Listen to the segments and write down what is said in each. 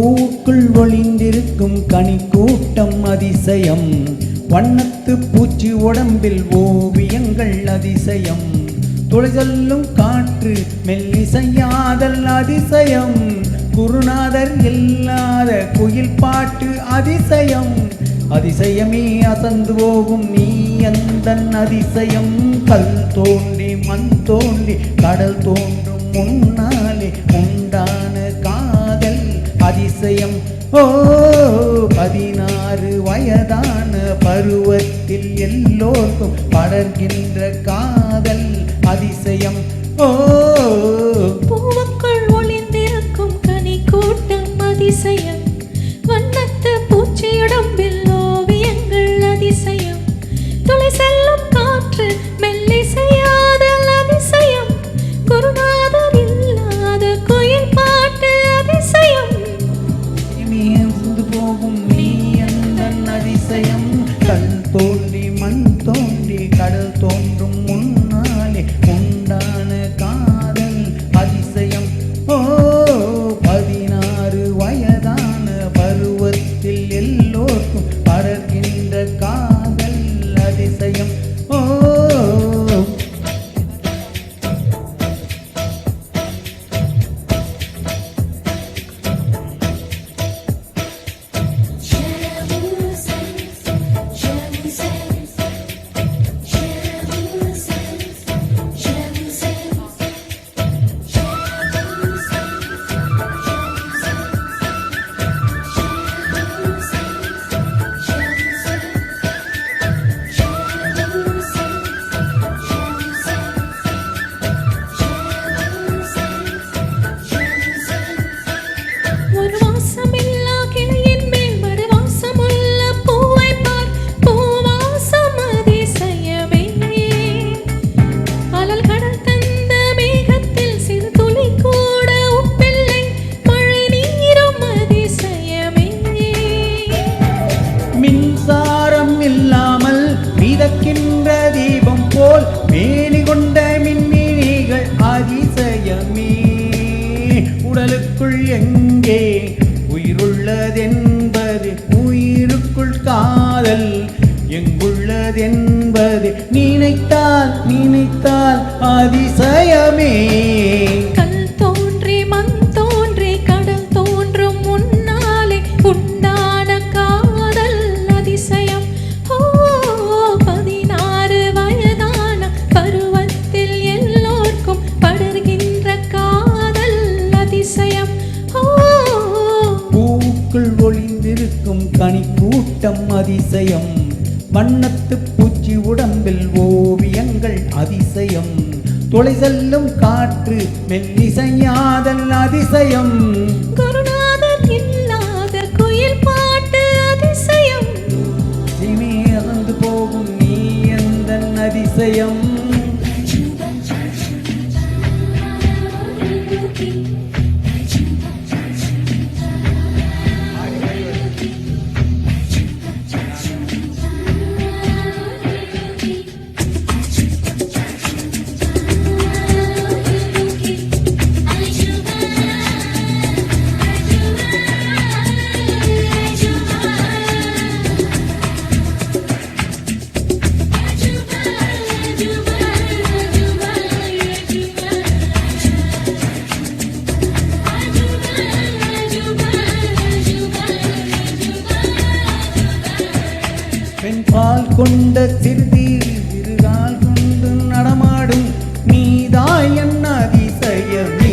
பூவுக்குள் ஒளிந்திருக்கும் கனி கூட்டம் அதிசயம், வண்ணத்து பூச்சி உடம்பில் ஓவியங்கள் அதிசயம், துளைசொல்லும் காற்று மெல்லிசையாதல் அதிசயம், குருநாதர் இல்லாத குயில் பாட்டு அதிசயம், அதிசயமே அசந்து போகும் நீ அந்தன் அதிசயம், கல் தோன்றி மண் தோன்றி கடல் தோன்றும் முன்னாலே உண்டான காதல் அதிசயம். ஓ 16 வயதான பருவத்தில் எல்லோருக்கும் படர்கின்ற காதல் அதிசயம். ஓ பூவுக்குள் ஒளிந்திருக்கும் கனி கூட்டம் அதிசயம், வண்ணத்து பூச்சியுடம்பில் ஓவியங்கள் அதிசயம், துளை செல்லும் காற்று மெல்லிசையாதல் அதிசயம், குருநாதர் இல்லாத குயில் பாட்டு அதிசயம், இமையந்து போகும் நீ அந்தன் அதிசயம், கல் தோன்றி மண் தோன்றி கடல் தோன்றும் முன்னாலே உண்டான காதல் அதிசயம். ஓ 16 வயதான பருவத்தில் எல்லோருக்கும் படர்கின்ற காதல் அதிசயம். ஓ மின்சாரம் இல்லாமல் மிதக்கின்ற தீபம் போல் மேனி கொண்ட மின்மினிகள் அதிசயமே, உடலுக்குள் எங்கே உயிருள்ளதென்பது, உயிருக்குள் காதல் எங்குள்ளதென்பது நினைத்தால் நினைத்தால் அதிசயமே. கல் தோன்றி மண் தோன்றி கடல் தோன்றும் முன்னாலே உண்டான காதல் அதிசயம். ஓ 16 வயதான பருவத்தில் எல்லோருக்கும் படர்கின்ற காதல் அதிசயம். ஓ பூவுக்குள் ஒளிந்திருக்கும் கனி கூட்டம் அதிசயம், வண்ணத்து பூச்சி உடம்பில் ஓவியங்கள் அதிசயம், துளை செல்லும் காற்று மெல்லிசையாதல் அதிசயம், குருநாதர் இல்லாத குயில் பாட்டு அதிசயம், இமையந்து போகும் நீ அந்தன் அதிசயம். பால் கொண்ட சிறுதீர் சிறுகால் கொண்டு நடமாடும் நீதாயன் அதிசயமே,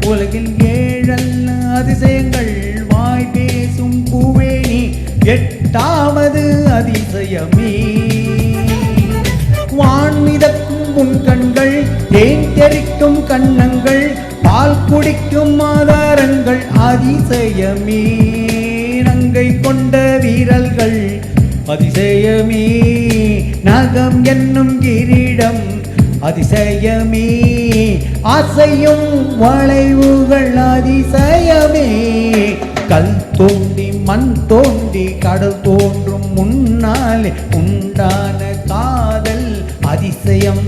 உலகில் 7 அதிசயங்கள் வாய் பேசும் பூவே நீ 8வது அதிசயமே, வான் மிதக்கும் உன் கண்கள் தேன் தெறிக்கும் கண்ணங்கள் பால் குடிக்கும் ஆதாரங்கள் அதிசயமே, நங்கை கொண்ட வீரல்கள் அதிசயமே, நகம் என்னும் கிரீடம் அதிசயமே, ஆசையும் வளைவுகள் அதிசயமே, கல் தோண்டி மண் தோண்டி கடல் தோன்றும் முன்னாலே உண்டான காதல் அதிசயம்.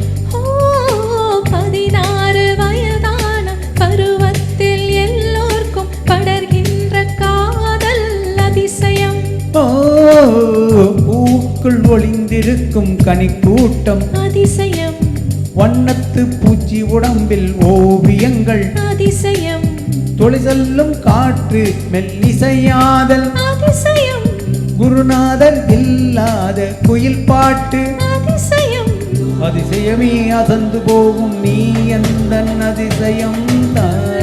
16 வயதான பருவத்தில் எல்லோருக்கும் பட மண்ணுக்குள் ஒளிந்திருக்கும் கனிக்கூட்டம் அதிசயம் வண்ணத்து பூச்சி உடம்பில் ஓவியங்கள் அதிசயம் தொழிசெல்லும் காற்று மெல்லிசையாதல் அதிசயம் குருநாதர் இல்லாத குயில் பாட்டு அதிசயம் அதிசயமே அசந்து போகும் நீ எந்த அதிசயம் தான்